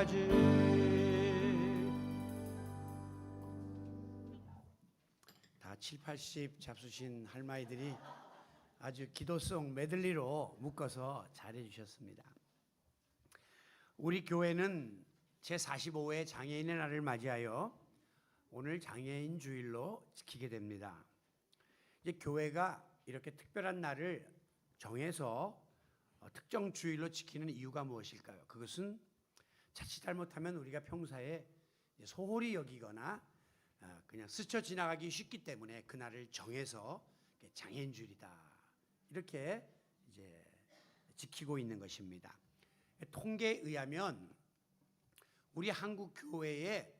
때까지. 다 7, 80 잡수신 할머니들이 아주 기도송 메들리로 묶어서 잘해 주셨습니다. 우리 교회는 제45회 장애인의 날을 맞이하여 오늘 장애인 주일로 지키게 됩니다. 이제 교회가 이렇게 특별한 날을 정해서 특정 주일로 지키는 이유가 무엇일까요? 그것은 자칫 잘못하면 우리가 평소에 소홀히 여기거나 그냥 스쳐 지나가기 쉽기 때문에 그날을 정해서 장애인 주일이다 이렇게 이제 지키고 있는 것입니다. 통계에 의하면 우리 한국 교회의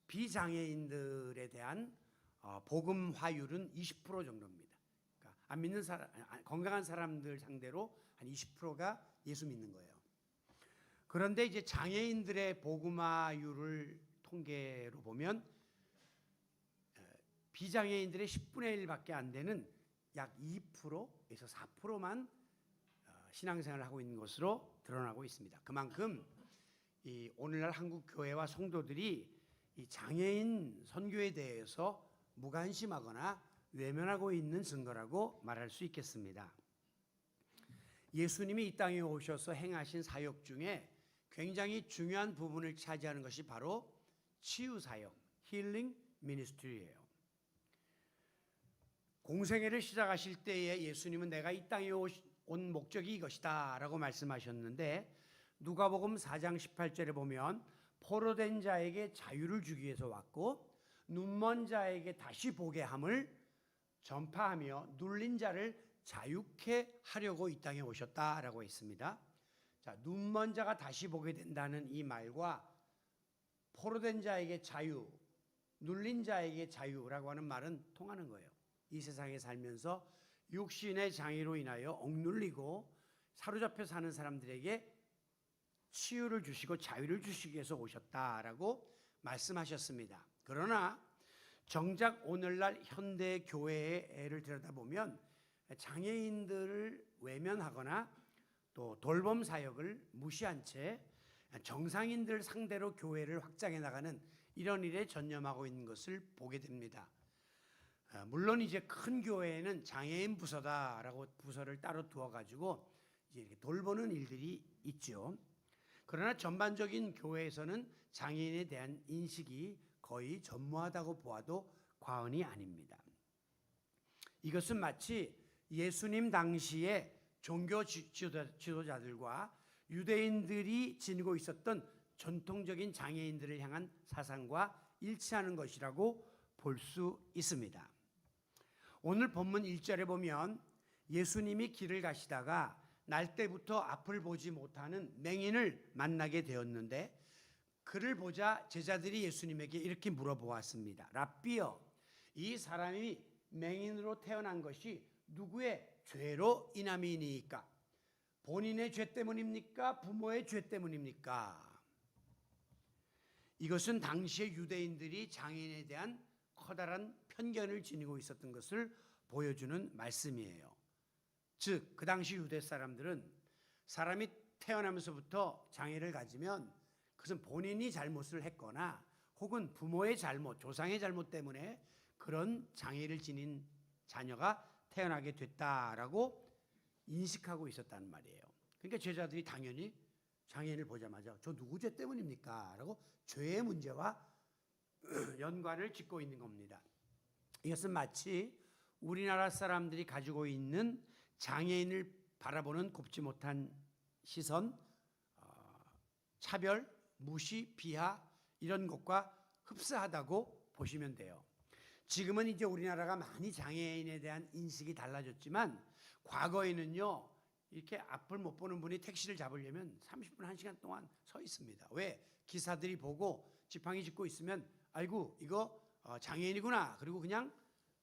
비장애인들에 대한 복음 화율은 20% 정도입니다. 그러니까 안 믿는 사람, 건강한 사람들 상대로 한 20%가 예수 믿는 거예요. 그런데 이제 장애인들의 복음화율을 통계로 보면 비장애인들의 10분의 1밖에 안 되는 약 2%에서 4%만 신앙생활을 하고 있는 것으로 드러나고 있습니다. 그만큼 이 오늘날 한국 교회와 성도들이 이 장애인 선교에 대해서 무관심하거나 외면하고 있는 증거라고 말할 수 있겠습니다. 예수님이 이 땅에 오셔서 행하신 사역 중에 굉장히 중요한 부분을 차지하는 것이 바로 치유 사역, 힐링 미니스트리예요. 공생애를 시작하실 때에 예수님은 내가 이 땅에 온 목적이 이것이다 라고 말씀하셨는데 누가복음 4장 18절에 보면 포로된 자에게 자유를 주기 위해서 왔고 눈먼 자에게 다시 보게 함을 전파하며 눌린 자를 자유케 하려고 이 땅에 오셨다라고 했습니다. 자, 눈먼 자가 다시 보게 된다는 이 말과 포로된 자에게 자유, 눌린 자에게 자유라고 하는 말은 통하는 거예요. 이 세상에 살면서 육신의 장애로 인하여 억눌리고 사로잡혀 사는 사람들에게 치유를 주시고 자유를 주시기 위해서 오셨다라고 말씀하셨습니다. 그러나 정작 오늘날 현대 교회의 애를 들여다보면 장애인들을 외면하거나 또 돌봄 사역을 무시한 채 정상인들 상대로 교회를 확장해 나가는 이런 일에 전념하고 있는 것을 보게 됩니다. 물론 이제 큰 교회에는 장애인 부서다라고 부서를 따로 두어 가지고 이제 이렇게 돌보는 일들이 있죠. 그러나 전반적인 교회에서는 장애인에 대한 인식이 거의 전무하다고 보아도 과언이 아닙니다. 이것은 마치 예수님 당시에 종교 지도자들과 유대인들이 지니고 있었던 전통적인 장애인들을 향한 사상과 일치하는 것이라고 볼 수 있습니다. 오늘 본문 1절에 보면 예수님이 길을 가시다가 날 때부터 앞을 보지 못하는 맹인을 만나게 되었는데 그를 보자 제자들이 예수님에게 이렇게 물어보았습니다. 랍비여, 이 사람이 맹인으로 태어난 것이 누구의 죄로 인함이니까? 본인의 죄 때문입니까? 부모의 죄 때문입니까? 이것은 당시의 유대인들이 장애인에 대한 커다란 편견을 지니고 있었던 것을 보여주는 말씀이에요. 즉, 그 당시 유대 사람들은 사람이 태어나면서부터 장애를 가지면 그것은 본인이 잘못을 했거나 혹은 부모의 잘못, 조상의 잘못 때문에 그런 장애를 지닌 자녀가 태어나게 됐다라고 인식하고 있었다는 말이에요. 그러니까 제자들이 당연히 장애인을 보자마자 저 누구 죄 때문입니까? 라고 죄의 문제와 연관을 짓고 있는 겁니다. 이것은 마치 우리나라 사람들이 가지고 있는 장애인을 바라보는 곱지 못한 시선, 차별, 무시, 비하 이런 것과 흡사하다고 보시면 돼요. 지금은 이제 우리나라가 많이 장애인에 대한 인식이 달라졌지만 과거에는요 이렇게 앞을 못 보는 분이 택시를 잡으려면 30분, 1시간 동안 서 있습니다. 왜? 기사들이 보고 지팡이 짚고 있으면 아이고 이거 장애인이구나 그리고 그냥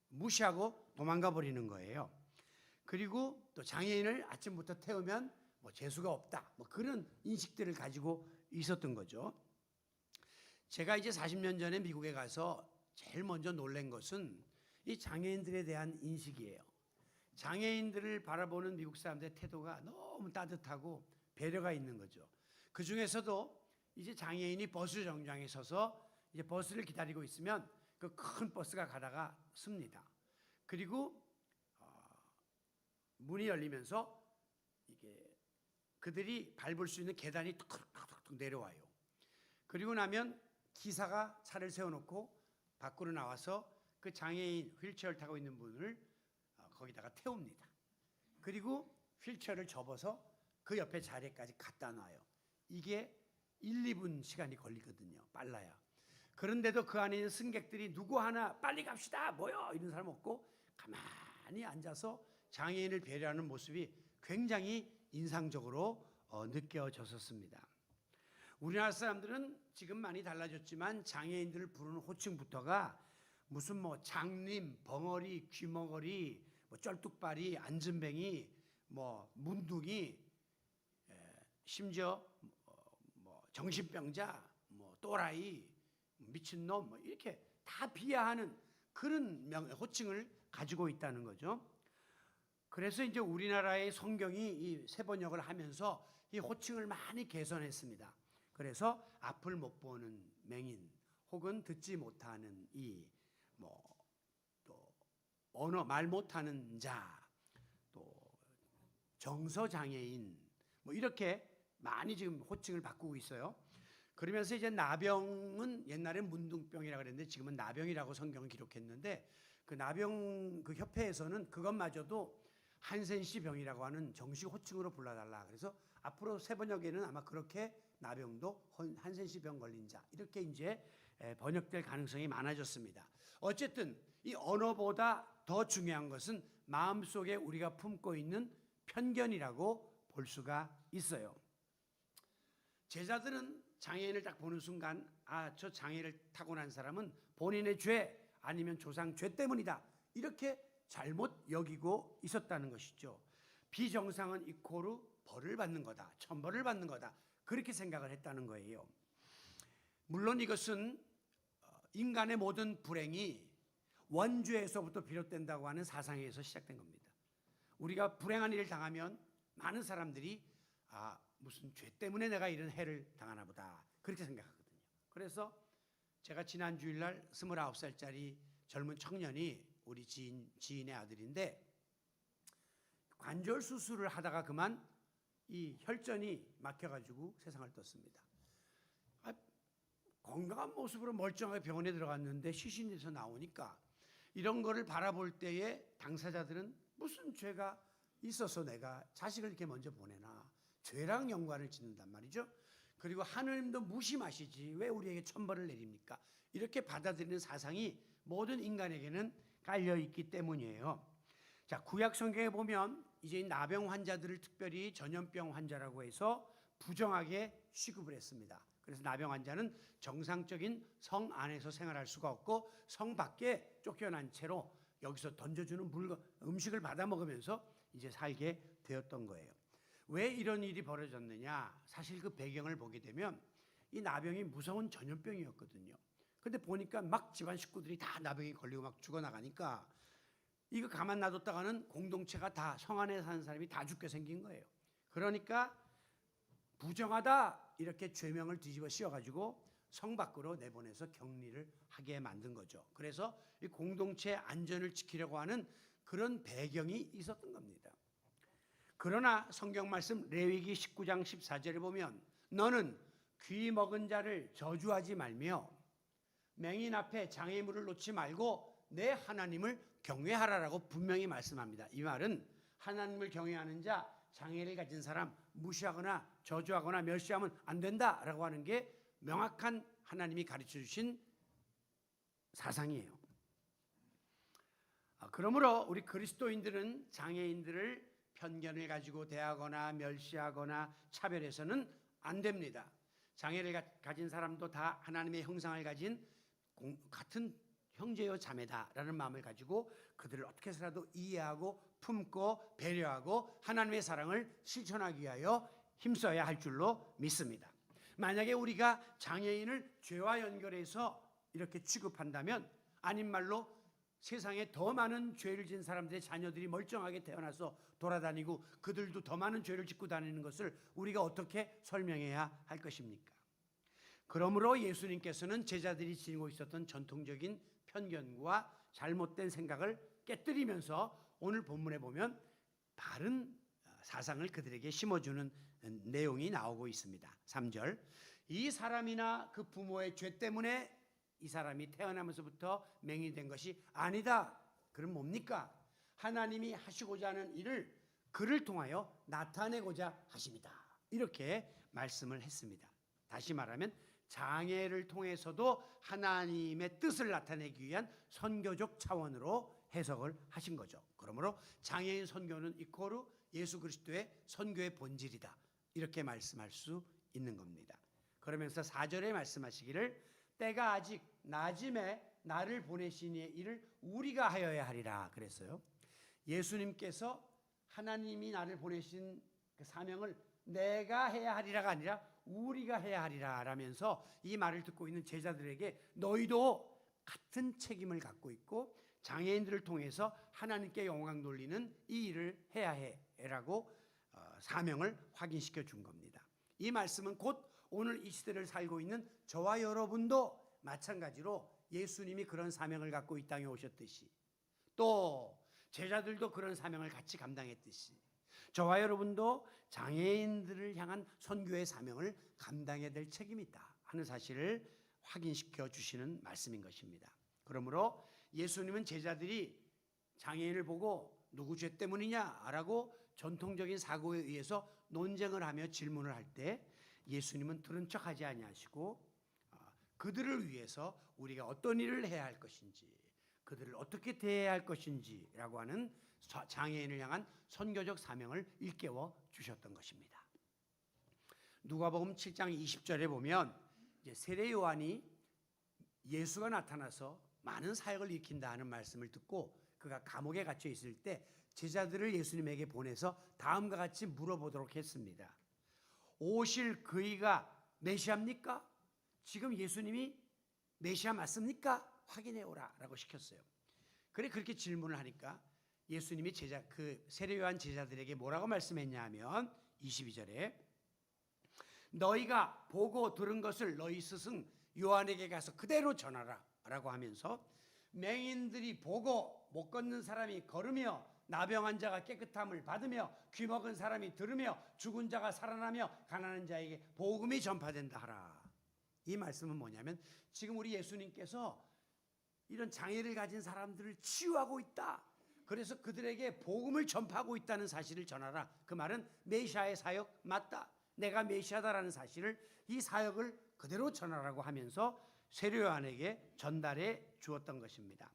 무시하고 도망가 버리는 거예요. 그리고 또 장애인을 아침부터 태우면 뭐 재수가 없다 뭐 그런 인식들을 가지고 있었던 거죠. 제가 이제 40년 전에 미국에 가서 제일 먼저 놀란 것은 이 장애인들에 대한 인식이에요. 장애인들을 바라보는 미국 사람들의 태도가 너무 따뜻하고 배려가 있는 거죠. 그 중에서도 이제 장애인이 버스 정류장에 서서 이제 버스를 기다리고 있으면 그 큰 버스가 가다가 씁니다. 그리고 문이 열리면서 이게 그들이 밟을 수 있는 계단이 툭툭툭툭 내려와요. 그리고 나면 기사가 차를 세워놓고 밖으로 나와서 그 장애인 휠체어를 타고 있는 분을 거기다가 태웁니다. 그리고 휠체어를 접어서 그 옆에 자리에까지 갖다 놔요. 이게 1, 2분 시간이 걸리거든요. 빨라야. 그런데도 그 안에 있는 승객들이 누구 하나 빨리 갑시다 모여 이런 사람 없고 가만히 앉아서 장애인을 배려하는 모습이 굉장히 인상적으로 느껴졌었습니다. 우리나라 사람들은 지금 많이 달라졌지만 장애인들을 부르는 호칭부터가 무슨 뭐 장님, 벙어리, 귀머거리, 뭐 쩔뚝발이, 안전뱅이, 뭐 문둥이, 심지어 뭐 정신병자, 뭐 또라이, 미친놈 뭐 이렇게 다 비하하는 그런 호칭을 가지고 있다는 거죠. 그래서 이제 우리나라의 성경이 이 세번역을 하면서 이 호칭을 많이 개선했습니다. 그래서 앞을 못 보는 맹인 혹은 듣지 못하는 이 뭐 또 언어 말 못하는 자 또 정서 장애인 뭐 이렇게 많이 지금 호칭을 바꾸고 있어요. 그러면서 이제 나병은 옛날에 문둥병이라고 그랬는데 지금은 나병이라고 성경을 기록했는데 그 나병 그 협회에서는 그것마저도 한센시 병이라고 하는 정식 호칭으로 불러달라. 그래서 앞으로 세번역에는 아마 그렇게 나병도 한센시 병 걸린 자 이렇게 이제 번역될 가능성이 많아졌습니다. 어쨌든 이 언어보다 더 중요한 것은 마음속에 우리가 품고 있는 편견이라고 볼 수가 있어요. 제자들은 장애인을 딱 보는 순간 저 장애를 타고난 사람은 본인의 죄 아니면 조상 죄 때문이다 이렇게 잘못 여기고 있었다는 것이죠. 비정상은 이코르 벌을 받는 거다, 천벌을 받는 거다 그렇게 생각을 했다는 거예요. 물론 이것은 인간의 모든 불행이 원죄에서부터 비롯된다고 하는 사상에서 시작된 겁니다. 우리가 불행한 일을 당하면 많은 사람들이 무슨 죄 때문에 내가 이런 해를 당하나 보다 그렇게 생각하거든요. 그래서 제가 지난 주일날 29살짜리 젊은 청년이 우리 지인의 아들인데 관절 수술을 하다가 그만 이 혈전이 막혀가지고 세상을 떴습니다. 건강한 모습으로 멀쩡하게 병원에 들어갔는데 시신에서 나오니까 이런 거를 바라볼 때에 당사자들은 무슨 죄가 있어서 내가 자식을 이렇게 먼저 보내나 죄랑 연관을 짓는단 말이죠. 그리고 하느님도 무심하시지 왜 우리에게 천벌을 내립니까? 이렇게 받아들이는 사상이 모든 인간에게는 깔려 있기 때문이에요. 자, 구약 성경에 보면 이제 나병 환자들을 특별히 전염병 환자라고 해서 부정하게 취급을 했습니다. 그래서 나병 환자는 정상적인 성 안에서 생활할 수가 없고 성 밖에 쫓겨난 채로 여기서 던져주는 음식을 받아 먹으면서 이제 살게 되었던 거예요. 왜 이런 일이 벌어졌느냐? 사실 그 배경을 보게 되면 이 나병이 무서운 전염병이었거든요. 근데 보니까 막 집안 식구들이 다 나병이 걸리고 막 죽어나가니까 이거 가만 놔뒀다가는 공동체가 다 성 안에 사는 사람이 다 죽게 생긴 거예요. 그러니까 부정하다 이렇게 죄명을 뒤집어 씌워가지고 성 밖으로 내보내서 격리를 하게 만든 거죠. 그래서 이 공동체 안전을 지키려고 하는 그런 배경이 있었던 겁니다. 그러나 성경 말씀 레위기 19장 14절에 보면 너는 귀 먹은 자를 저주하지 말며 맹인 앞에 장애물을 놓지 말고 내 하나님을 경외하라라고 분명히 말씀합니다. 이 말은 하나님을 경외하는 자, 장애를 가진 사람 무시하거나 저주하거나 멸시하면 안 된다라고 하는 게 명확한 하나님이 가르쳐 주신 사상이에요. 그러므로 우리 그리스도인들은 장애인들을 편견을 가지고 대하거나 멸시하거나 차별해서는 안 됩니다. 장애를 가진 사람도 다 하나님의 형상을 가진 같은 형제요 자매다라는 마음을 가지고 그들을 어떻게 해서라도 이해하고 품고 배려하고 하나님의 사랑을 실천하기 위하여 힘써야 할 줄로 믿습니다. 만약에 우리가 장애인을 죄와 연결해서 이렇게 취급한다면 아닌 말로 세상에 더 많은 죄를 지은 사람들의 자녀들이 멀쩡하게 태어나서 돌아다니고 그들도 더 많은 죄를 짓고 다니는 것을 우리가 어떻게 설명해야 할 것입니까? 그러므로 예수님께서는 제자들이 지니고 있었던 전통적인 편견과 잘못된 생각을 깨뜨리면서 오늘 본문에 보면 바른 사상을 그들에게 심어주는 내용이 나오고 있습니다. 3절, 이 사람이나 그 부모의 죄 때문에 이 사람이 태어나면서부터 맹인된 것이 아니다. 그럼 뭡니까? 하나님이 하시고자 하는 일을 그를 통하여 나타내고자 하십니다. 이렇게 말씀을 했습니다. 다시 말하면 장애를 통해서도 하나님의 뜻을 나타내기 위한 선교적 차원으로 해석을 하신 거죠. 그러므로 장애인 선교는 이코르 예수 그리스도의 선교의 본질이다. 이렇게 말씀할 수 있는 겁니다. 그러면서 4절에 말씀하시기를 때가 아직 낮음에 나를 보내신 이의 일을 우리가 하여야 하리라 그랬어요. 예수님께서 하나님이 나를 보내신 그 사명을 내가 해야 하리라가 아니라 우리가 해야 하리라 라면서 이 말을 듣고 있는 제자들에게 너희도 같은 책임을 갖고 있고 장애인들을 통해서 하나님께 영광 돌리는 이 일을 해야 해라고 사명을 확인시켜 준 겁니다. 이 말씀은 곧 오늘 이 시대를 살고 있는 저와 여러분도 마찬가지로 예수님이 그런 사명을 갖고 이 땅에 오셨듯이 또 제자들도 그런 사명을 같이 감당했듯이 저와 여러분도 장애인들을 향한 선교의 사명을 감당해야 될 책임이 있다 하는 사실을 확인시켜 주시는 말씀인 것입니다. 그러므로 예수님은 제자들이 장애인을 보고 누구 죄 때문이냐라고 전통적인 사고에 의해서 논쟁을 하며 질문을 할 때 예수님은 들은 척하지 아니하시고 그들을 위해서 우리가 어떤 일을 해야 할 것인지 그들을 어떻게 대해야 할 것인지라고 하는 장애인을 향한 선교적 사명을 일깨워 주셨던 것입니다. 누가복음 7장 20절에 보면 이제 세례 요한이 예수가 나타나서 많은 사역을 일으킨다 하는 말씀을 듣고 그가 감옥에 갇혀 있을 때 제자들을 예수님에게 보내서 다음과 같이 물어보도록 했습니다. 오실 그이가 메시아입니까? 지금 예수님이 메시아 맞습니까? 확인해 오라라고 시켰어요. 그렇게 질문을 하니까 예수님이 그 세례 요한 제자들에게 뭐라고 말씀했냐 하면 22절에 너희가 보고 들은 것을 너희 스승 요한에게 가서 그대로 전하라 라고 하면서 맹인들이 보고 못 걷는 사람이 걸으며 나병한 자가 깨끗함을 받으며 귀먹은 사람이 들으며 죽은 자가 살아나며 가난한 자에게 복음이 전파된다 하라. 이 말씀은 뭐냐면 지금 우리 예수님께서 이런 장애를 가진 사람들을 치유하고 있다. 그래서 그들에게 복음을 전파하고 있다는 사실을 전하라. 그 말은 메시아의 사역 맞다. 내가 메시아다라는 사실을 이 사역을 그대로 전하라고 하면서 세례 요한에게 전달해 주었던 것입니다.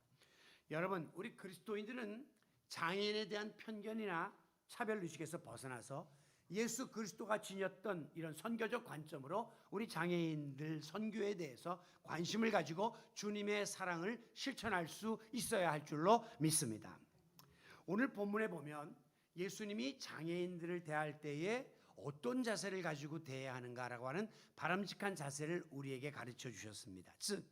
여러분, 우리 그리스도인들은 장애인에 대한 편견이나 차별 의식에서 벗어나서 예수 그리스도가 지녔던 이런 선교적 관점으로 우리 장애인들 선교에 대해서 관심을 가지고 주님의 사랑을 실천할 수 있어야 할 줄로 믿습니다. 오늘 본문에 보면 예수님이 장애인들을 대할 때에 어떤 자세를 가지고 대해야 하는가라고 하는 바람직한 자세를 우리에게 가르쳐 주셨습니다. 즉,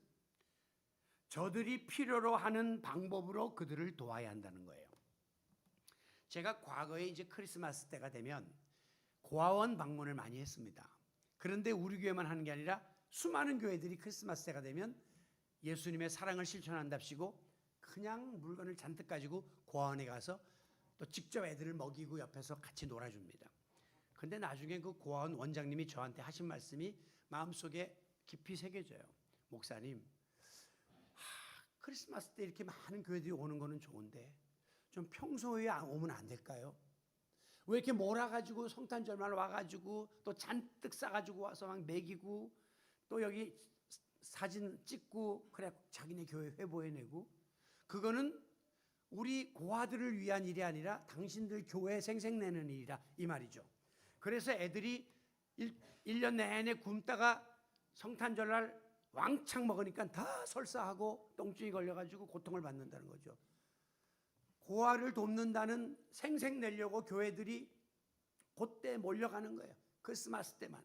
저들이 필요로 하는 방법으로 그들을 도와야 한다는 거예요. 제가 과거에 이제 크리스마스 때가 되면 고아원 방문을 많이 했습니다. 그런데 우리 교회만 하는 게 아니라 수많은 교회들이 크리스마스 때가 되면 예수님의 사랑을 실천한답시고 그냥 물건을 잔뜩 가지고 고아원에 가서 또 직접 애들을 먹이고 옆에서 같이 놀아줍니다. 근데 나중에 그 고아원 원장님이 저한테 하신 말씀이 마음속에 깊이 새겨져요. 목사님, 크리스마스 때 이렇게 많은 교회들이 오는 거는 좋은데 좀 평소에 오면 안 될까요? 왜 이렇게 몰아가지고 성탄절만 와가지고 또 잔뜩 싸가지고 와서 막 먹이고 또 여기 사진 찍고 그래 자기네 교회 회보해내고 그거는 우리 고아들을 위한 일이 아니라 당신들 교회 생색내는 일이라 이 말이죠. 그래서 애들이 1년 내내 굶다가 성탄절날 왕창 먹으니까 다 설사하고 똥증이 걸려가지고 고통을 받는다는 거죠. 고아를 돕는다는 생색 내려고 교회들이 그때 몰려가는 거예요. 크리스마스 때만.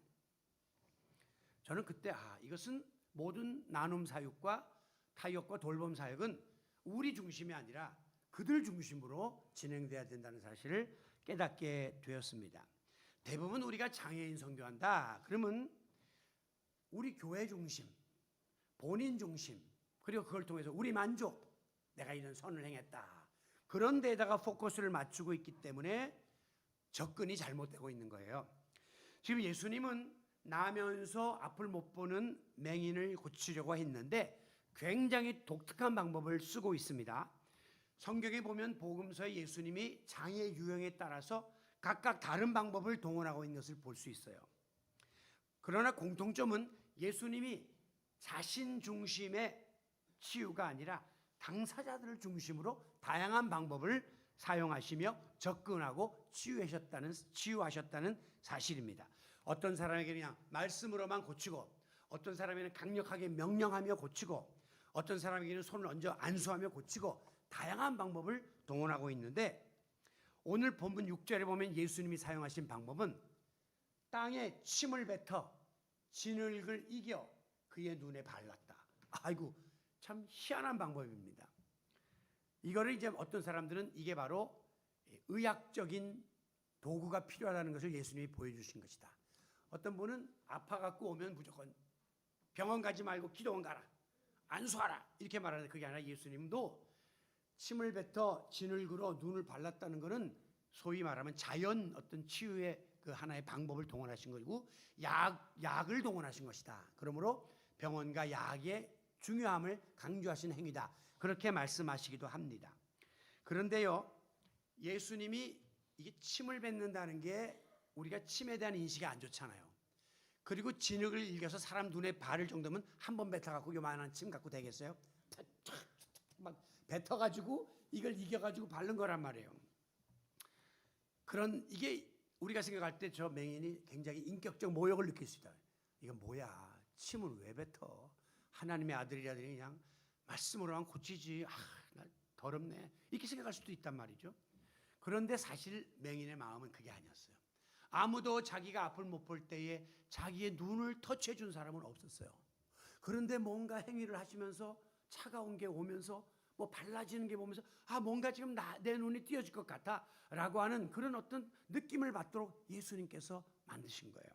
저는 그때 이것은 모든 나눔 사역과 타협과 돌봄 사역은 우리 중심이 아니라 그들 중심으로 진행돼야 된다는 사실을 깨닫게 되었습니다. 대부분 우리가 장애인 선교한다. 그러면 우리 교회 중심, 본인 중심, 그리고 그걸 통해서 우리 만족, 내가 이런 선을 행했다, 그런 데에다가 포커스를 맞추고 있기 때문에 접근이 잘못되고 있는 거예요. 지금 예수님은 나면서 앞을 못 보는 맹인을 고치려고 했는데 굉장히 독특한 방법을 쓰고 있습니다. 성경에 보면 복음서에 예수님이 장애 유형에 따라서 각각 다른 방법을 동원하고 있는 것을 볼 수 있어요. 그러나 공통점은 예수님이 자신 중심의 치유가 아니라 당사자들을 중심으로 다양한 방법을 사용하시며 접근하고 치유하셨다는 사실입니다. 어떤 사람에게는 그냥 말씀으로만 고치고, 어떤 사람에게는 강력하게 명령하며 고치고, 어떤 사람에게는 손을 얹어 안수하며 고치고, 다양한 방법을 동원하고 있는데, 오늘 본문 6절에 보면 예수님이 사용하신 방법은 땅에 침을 뱉어 진흙을 이겨 그의 눈에 발랐다. 아이고, 참 희한한 방법입니다. 이거를 이제 어떤 사람들은 이게 바로 의학적인 도구가 필요하다는 것을 예수님이 보여주신 것이다. 어떤 분은 아파갖고 오면 무조건 병원 가지 말고 기도원 가라, 안수하라, 이렇게 말하는데 그게 아니라 예수님도 침을 뱉어 진흙으로 눈을 발랐다는 것은 소위 말하면 자연 어떤 치유의 그 하나의 방법을 동원하신 것이고 약을 동원하신 것이다. 그러므로 병원과 약의 중요함을 강조하신 행위다, 그렇게 말씀하시기도 합니다. 그런데요, 예수님이 이게 침을 뱉는다는 게 우리가 침에 대한 인식이 안 좋잖아요. 그리고 진흙을 일겨서 사람 눈에 바를 정도면 한 번 뱉어갖고 요만한 침 갖고 되겠어요? 막 뱉어가지고 이걸 이겨가지고 바른 거란 말이에요. 그런 이게 우리가 생각할 때 저 맹인이 굉장히 인격적 모욕을 느낄 수 있다. 이건 뭐야? 침을 왜 뱉어? 하나님의 아들이라더니 그냥 말씀으로만 고치지. 나 더럽네. 이렇게 생각할 수도 있단 말이죠. 그런데 사실 맹인의 마음은 그게 아니었어요. 아무도 자기가 앞을 못 볼 때에 자기의 눈을 터치해 준 사람은 없었어요. 그런데 뭔가 행위를 하시면서 차가운 게 오면서 뭐 발라지는 게 보면서 뭔가 지금 내 눈이 띄어질 것 같아 라고 하는 그런 어떤 느낌을 받도록 예수님께서 만드신 거예요.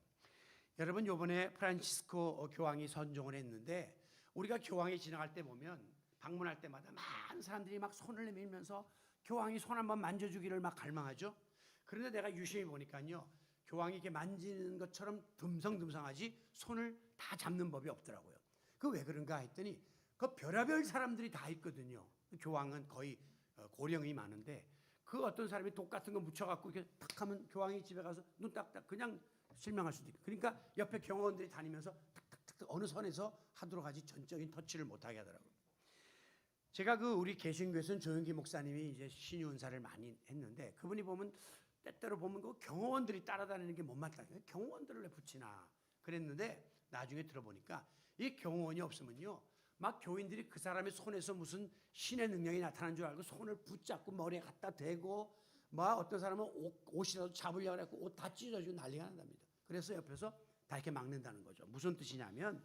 여러분, 요번에 프란치스코 교황이 선종을 했는데 우리가 교황이 지나갈 때 보면 방문할 때마다 많은 사람들이 막 손을 내밀면서 교황이 손 한번 만져주기를 막 갈망하죠. 그런데 내가 유심히 보니까요, 교황이 이렇게 만지는 것처럼 듬성듬성하지 손을 다 잡는 법이 없더라고요. 그 왜 그런가 했더니 그 별의별 사람들이 다 있거든요. 교황은 거의 고령이 많은데 그 어떤 사람이 독 같은 거 묻혀갖고 이렇게 탁 하면 교황이 집에 가서 눈 딱딱 그냥 실명할 수도 있고, 그러니까 옆에 경호원들이 다니면서 탁탁탁 어느 선에서 하도록 하지 전적인 터치를 못하게 하더라고요. 제가 우리 개신교에서는 조영기 목사님이 이제 신유은사를 많이 했는데 그분이 보면 때때로 보면 그 경호원들이 따라다니는 게 못마땅해요. 경호원들을 왜 붙이나 그랬는데 나중에 들어보니까 이 경호원이 없으면요, 막 교인들이 그 사람의 손에서 무슨 신의 능력이 나타난 줄 알고 손을 붙잡고 머리에 갖다 대고 막 어떤 사람은 옷이라도 잡으려고 해서 옷 다 찢어지고 난리가 난답니다. 그래서 옆에서 다 이렇게 막는다는 거죠. 무슨 뜻이냐면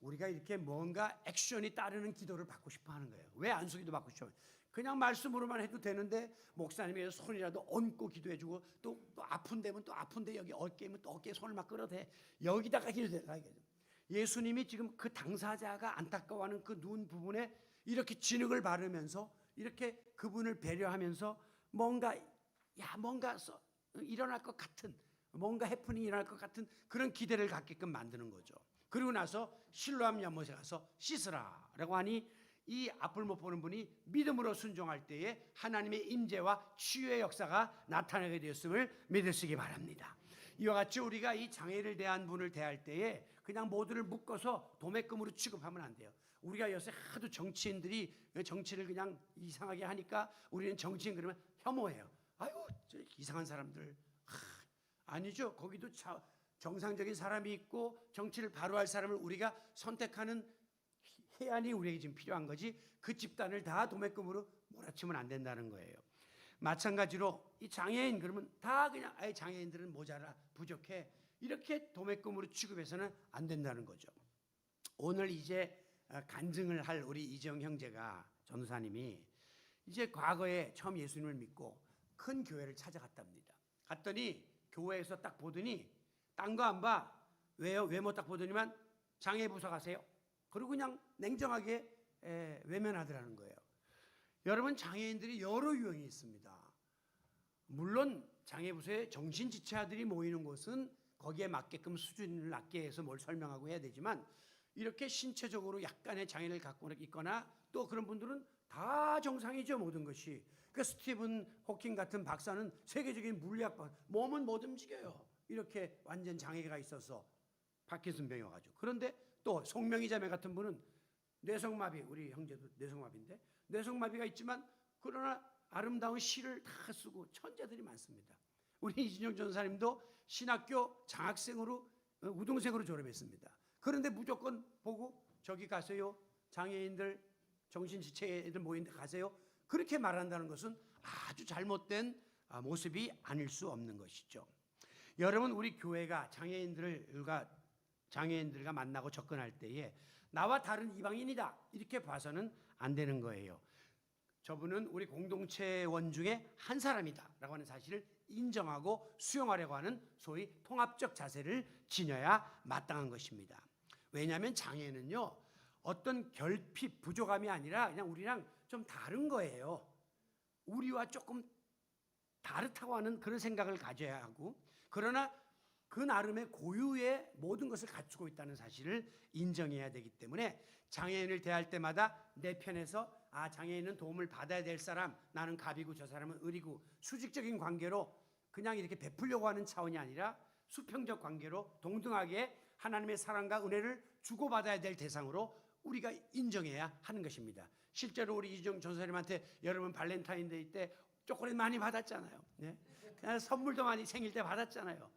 우리가 이렇게 뭔가 액션이 따르는 기도를 받고 싶어 하는 거예요. 왜 안수기도 받고 싶어? 그냥 말씀으로만 해도 되는데 목사님이 손이라도 얹고 기도해주고 또 아픈 데면 또 아픈데 여기 어깨면 또 어깨에 손을 막 끌어대 여기다가 기도해라. 예수님이 지금 그 당사자가 안타까워하는 그 눈 부분에 이렇게 진흙을 바르면서 이렇게 그분을 배려하면서 뭔가 일어날 것 같은, 뭔가 해프닝이 일어날 것 같은 그런 기대를 갖게끔 만드는 거죠. 그리고 나서 실로암 연못에 가서 씻으라라고 하니 이 앞을 못 보는 분이 믿음으로 순종할 때에 하나님의 임재와 치유의 역사가 나타나게 되었음을 믿으시기 바랍니다. 이와 같이 우리가 이 장애를 대한 분을 대할 때에 그냥 모두를 묶어서 도매금으로 취급하면 안 돼요. 우리가 요새 하도 정치인들이 정치를 그냥 이상하게 하니까 우리는 정치인 그러면 혐오해요. 아유, 저 이상한 사람들. 아니죠. 거기도 정상적인 사람이 있고 정치를 바로 할 사람을 우리가 선택하는 해안이 우리에게 지금 필요한 거지, 그 집단을 다 도매금으로 몰아치면 안 된다는 거예요. 마찬가지로 이 장애인 그러면 다 그냥 장애인들은 모자라 부족해 이렇게 도매금으로 취급해서는 안 된다는 거죠. 오늘 이제 간증을 할 우리 이정 형제가 전도사님이 이제 과거에 처음 예수님을 믿고 큰 교회를 찾아갔답니다. 갔더니 교회에서 딱 보더니 딴 거 안 봐. 왜요? 외모 딱 보더니만 장애부서 가세요. 그리고 그냥 냉정하게 외면하더라는 거예요. 여러분, 장애인들이 여러 유형이 있습니다. 물론 장애부서에 정신지체아들이 모이는 곳은 거기에 맞게끔 수준을 낮게 해서 뭘 설명하고 해야 되지만, 이렇게 신체적으로 약간의 장애를 갖고 있거나 또 그런 분들은 다 정상이죠, 모든 것이. 그 스티븐 호킹 같은 박사는 세계적인 물리학 몸은 못 움직여요. 이렇게 완전 장애가 있어서 파킨슨병이어가지고. 그런데 또 송명희 자매 같은 분은 뇌성마비, 우리 형제도 뇌성마비인데 뇌성마비가 있지만 그러나 아름다운 시를 다 쓰고 천재들이 많습니다. 우리 이진영 전사님도 신학교 장학생으로 우등생으로 졸업했습니다. 그런데 무조건 보고 저기 가세요, 장애인들 정신지체애들 모인 데 가세요, 그렇게 말한다는 것은 아주 잘못된 모습이 아닐 수 없는 것이죠. 여러분, 우리 교회가 장애인들과 만나고 접근할 때에 나와 다른 이방인이다 이렇게 봐서는 안 되는 거예요. 저분은 우리 공동체원 중에 한 사람이다 라고 하는 사실을 인정하고 수용하려고 하는 소위 통합적 자세를 지녀야 마땅한 것입니다. 왜냐하면 장애는요, 어떤 결핍, 부족함이 아니라 그냥 우리랑 좀 다른 거예요. 우리와 조금 다르다고 하는 그런 생각을 가져야 하고, 그러나 그 나름의 고유의 모든 것을 갖추고 있다는 사실을 인정해야 되기 때문에 장애인을 대할 때마다 내 편에서 장애인은 도움을 받아야 될 사람, 나는 갑이고 저 사람은 을이고, 수직적인 관계로 그냥 이렇게 베풀려고 하는 차원이 아니라 수평적 관계로 동등하게 하나님의 사랑과 은혜를 주고받아야 될 대상으로 우리가 인정해야 하는 것입니다. 실제로 우리 이정 전사님한테 여러분 발렌타인데이 때 초콜릿 많이 받았잖아요. 네? 선물도 많이 생일 때 받았잖아요.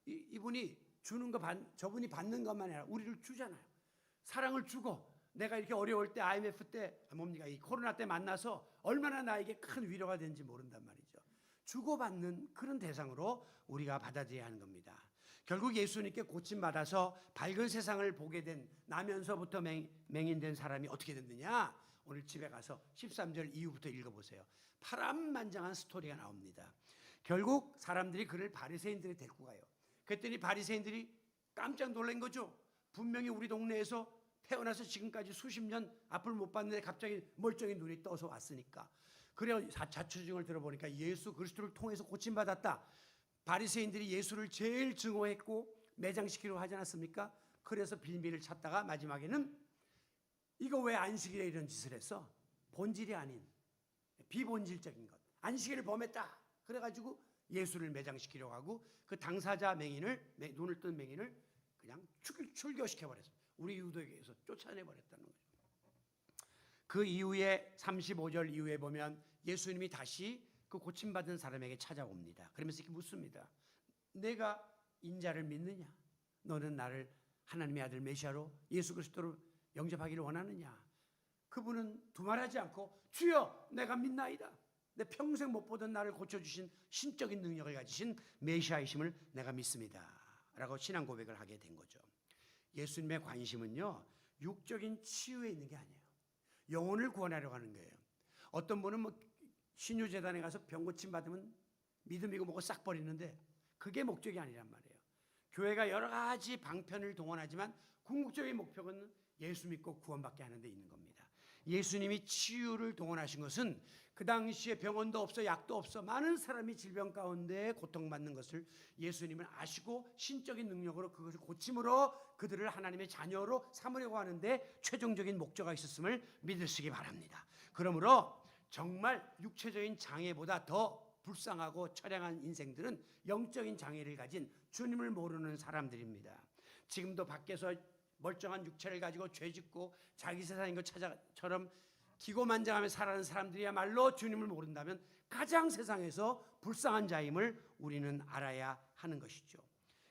이분이 주는 거 저분이 받는 것만 아니라 우리를 주잖아요. 사랑을 주고, 내가 이렇게 어려울 때 IMF 때 뭡니까, 이 코로나 때 만나서 얼마나 나에게 큰 위로가 되는지 모른단 말이죠. 주고받는 그런 대상으로 우리가 받아들여야 하는 겁니다. 결국 예수님께 고침받아서 밝은 세상을 보게 된, 나면서부터 맹인된 사람이 어떻게 됐느냐, 오늘 집에 가서 13절 이후부터 읽어보세요. 파란만장한 스토리가 나옵니다. 결국 사람들이 그를 바리새인들이 데리고 가요. 그랬더니 바리새인들이 깜짝 놀란 거죠. 분명히 우리 동네에서 태어나서 지금까지 수십 년 앞을 못 봤는데 갑자기 멀쩡히 눈이 떠서 왔으니까. 그래 자초지종을 들어보니까 예수 그리스도를 통해서 고침받았다. 바리새인들이 예수를 제일 증오했고 매장시키려고 하지 않았습니까? 그래서 빌미를 찾다가 마지막에는 이거 왜 안식일에 이런 짓을 했어? 본질이 아닌 비본질적인 것, 안식일을 범했다. 그래가지고 예수를 매장시키려고 하고 그 당사자 맹인을, 눈을 뜬 맹인을 그냥 출교시켜버렸어요. 우리 유대교에서 쫓아내버렸다는 거죠. 그 이후에 35절 이후에 보면 예수님이 다시 그 고침받은 사람에게 찾아옵니다. 그러면서 이렇게 묻습니다. 내가 인자를 믿느냐? 너는 나를 하나님의 아들 메시아로 예수 그리스도로 영접하기를 원하느냐? 그분은 두말하지 않고 주여 내가 믿나이다. 내 평생 못 보던 나를 고쳐주신 신적인 능력을 가지신 메시아이심을 내가 믿습니다 라고 신앙 고백을 하게 된 거죠. 예수님의 관심은요, 육적인 치유에 있는 게 아니에요. 영혼을 구원하려고 하는 거예요. 어떤 분은 신유재단에 가서 병 고침 받으면 믿음이고 뭐고 싹 버리는데 그게 목적이 아니란 말이에요. 교회가 여러 가지 방편을 동원하지만 궁극적인 목표는 예수 믿고 구원받게 하는 데 있는 겁니다. 예수님이 치유를 동원하신 것은 그 당시에 병원도 없어 약도 없어 많은 사람이 질병 가운데 고통받는 것을 예수님은 아시고 신적인 능력으로 그것을 고침으로 그들을 하나님의 자녀로 삼으려고 하는데 최종적인 목적이 있었음을 믿으시기 바랍니다. 그러므로 정말 육체적인 장애보다 더 불쌍하고 처량한 인생들은 영적인 장애를 가진 주님을 모르는 사람들입니다. 지금도 밖에서 멀쩡한 육체를 가지고 죄짓고 자기 세상인 것처럼 기고만장하며 살아가는 사람들이야말로 주님을 모른다면 가장 세상에서 불쌍한 자임을 우리는 알아야 하는 것이죠.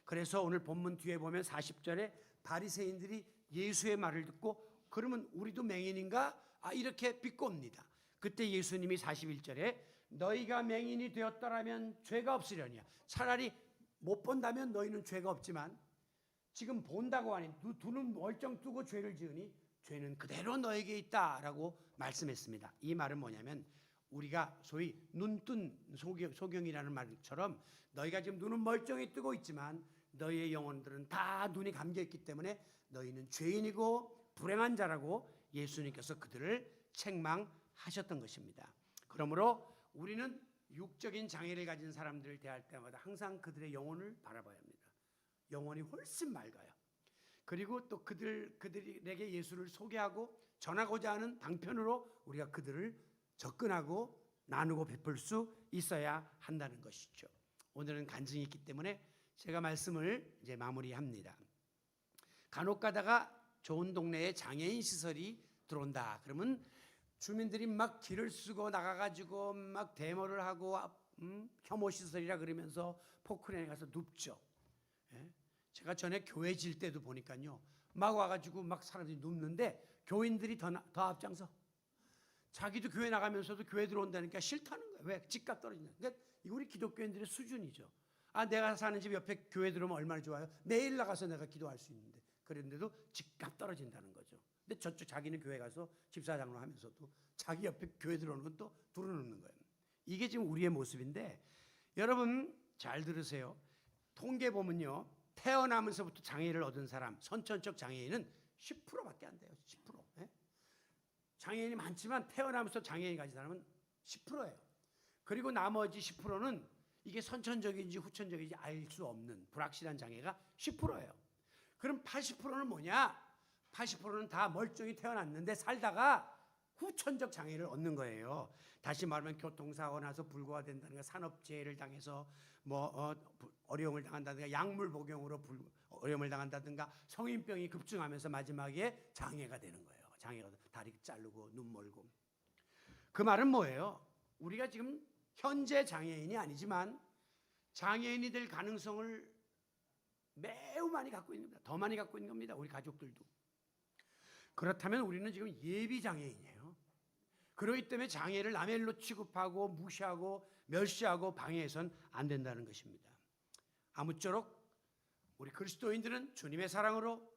그래서 오늘 본문 뒤에 보면 40절에 바리새인들이 예수의 말을 듣고 그러면 우리도 맹인인가? 이렇게 비꼬옵니다. 그때 예수님이 41절에 너희가 맹인이 되었더라면 죄가 없으려니와. 차라리 못 본다면 너희는 죄가 없지만 지금 본다고 하니 두 눈 멀쩡 뜨고 죄를 지으니 죄는 그대로 너에게 있다라고 말씀했습니다. 이 말은 뭐냐면 우리가 소위 눈뜬 소경이라는 말처럼 너희가 지금 눈은 멀쩡히 뜨고 있지만 너희의 영혼들은 다 눈이 감겨 있기 때문에 너희는 죄인이고 불행한 자라고 예수님께서 그들을 책망하셨던 것입니다. 그러므로 우리는 육적인 장애를 가진 사람들을 대할 때마다 항상 그들의 영혼을 바라봐야 합니다. 영혼이 훨씬 맑아요. 그리고 또 그들에게 예수를 소개하고 전하고자 하는 방편으로 우리가 그들을 접근하고 나누고 베풀 수 있어야 한다는 것이죠. 오늘은 간증이 있기 때문에 제가 말씀을 이제 마무리합니다. 간혹 가다가 좋은 동네에 장애인 시설이 들어온다. 그러면 주민들이 막 길을 쓰고 나가가지고 막 데모를 하고 혐오 시설이라 그러면서 포크레인에 가서 눕죠. 예? 제가 전에 교회 질 때도 보니까요, 막 와가지고 막 사람들이 눕는데 교인들이 더 앞장서. 자기도 교회 나가면서도 교회 들어온다니까 싫다는 거예요. 왜? 집값 떨어진다. 그러니까 이거 우리 기독교인들의 수준이죠. 아, 내가 사는 집 옆에 교회 들어오면 얼마나 좋아요. 내일 나가서 내가 기도할 수 있는데. 그런데도 집값 떨어진다는 거죠. 근데 저쪽 자기는 교회 가서 집사장로 하면서도 자기 옆에 교회 들어오는 건 또 두루놓는 거예요. 이게 지금 우리의 모습인데, 여러분 잘 들으세요. 통계 보면요, 태어나면서부터 장애를 얻은 사람, 선천적 장애인은 10%밖에 안 돼요. 10%. 예? 장애인이 많지만 태어나면서 장애인 가진 사람은 10%예요. 그리고 나머지 10%는 이게 선천적인지 후천적인지 알 수 없는 불확실한 장애가 10%예요. 그럼 80%는 뭐냐? 80%는 다 멀쩡히 태어났는데 살다가 후천적 장애를 얻는 거예요. 다시 말하면 교통사고 나서 불구가 된다든가, 산업재해를 당해서 어려움을 당한다든가, 약물 복용으로 어려움을 당한다든가, 성인병이 급증하면서 마지막에 장애가 되는 거예요. 장애가 다리 자르고 눈 멀고. 그 말은 뭐예요? 우리가 지금 현재 장애인이 아니지만 장애인이 될 가능성을 매우 많이 갖고 있는 겁니다. 더 많이 갖고 있는 겁니다. 우리 가족들도. 그렇다면 우리는 지금 예비 장애인이에요. 그렇기 때문에 장애를 남의 일로 취급하고 무시하고 멸시하고 방해해서는 안 된다는 것입니다. 아무쪼록 우리 그리스도인들은 주님의 사랑으로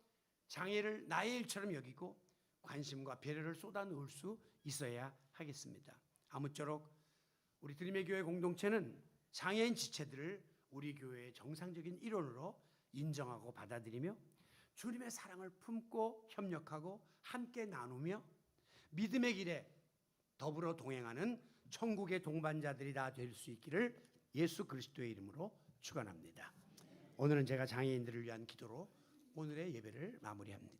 장애를 나의 일처럼 여기고 관심과 배려를 쏟아놓을 수 있어야 하겠습니다. 아무쪼록 우리 드림의 교회 공동체는 장애인 지체들을 우리 교회의 정상적인 일원으로 인정하고 받아들이며 주님의 사랑을 품고 협력하고 함께 나누며 믿음의 길에 더불어 동행하는 천국의 동반자들이 다 될 수 있기를 예수 그리스도의 이름으로 축원합니다. 오늘은 제가 장애인들을 위한 기도로 오늘의 예배를 마무리합니다.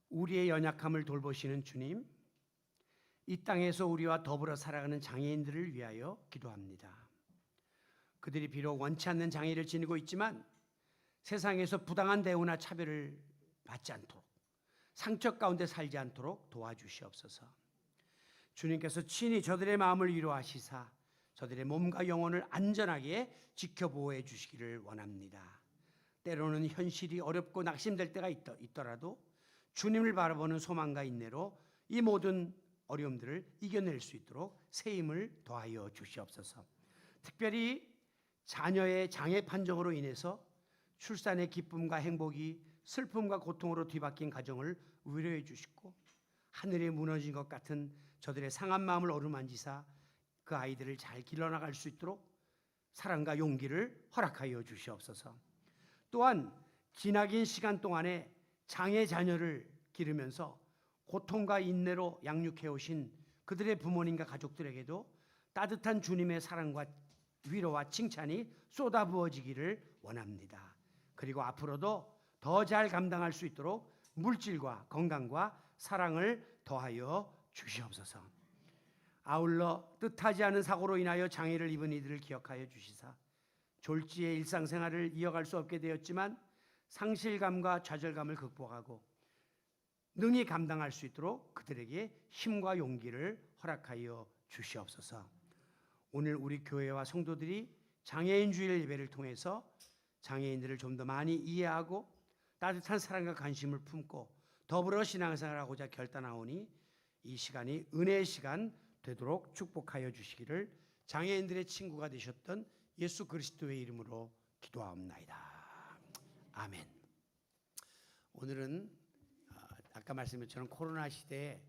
우리의 연약함을 돌보시는 주님, 이 땅에서 우리와 더불어 살아가는 장애인들을 위하여 기도합니다. 그들이 비록 원치 않는 장애를 지니고 있지만 세상에서 부당한 대우나 차별을 받지 않도록, 상처 가운데 살지 않도록 도와주시옵소서. 주님께서 친히 저들의 마음을 위로하시사 저들의 몸과 영혼을 안전하게 지켜보호해 주시기를 원합니다. 때로는 현실이 어렵고 낙심될 때가 있더라도 주님을 바라보는 소망과 인내로 이 모든 어려움들을 이겨낼 수 있도록 새 힘을 더하여 주시옵소서. 특별히 자녀의 장애 판정으로 인해서 출산의 기쁨과 행복이 슬픔과 고통으로 뒤바뀐 가정을 위로해 주시고, 하늘이 무너진 것 같은 저들의 상한 마음을 어루만지사 그 아이들을 잘 길러나갈 수 있도록 사랑과 용기를 허락하여 주시옵소서. 또한 지나긴 시간 동안에 장애 자녀를 기르면서 고통과 인내로 양육해 오신 그들의 부모님과 가족들에게도 따뜻한 주님의 사랑과 위로와 칭찬이 쏟아부어지기를 원합니다. 그리고 앞으로도 더 잘 감당할 수 있도록 물질과 건강과 사랑을 더하여 주시옵소서. 아울러 뜻하지 않은 사고로 인하여 장애를 입은 이들을 기억하여 주시사 졸지의 일상생활을 이어갈 수 없게 되었지만 상실감과 좌절감을 극복하고 능히 감당할 수 있도록 그들에게 힘과 용기를 허락하여 주시옵소서. 오늘 우리 교회와 성도들이 장애인 주일 예배를 통해서 장애인들을 좀 더 많이 이해하고 따뜻한 사랑과 관심을 품고 더불어 신앙생활하고자 결단하오니 이 시간이 은혜의 시간 되도록 축복하여 주시기를 장애인들의 친구가 되셨던 예수 그리스도의 이름으로 기도하옵나이다. 아멘. 오늘은 아까 말씀드린 것처럼 코로나 시대에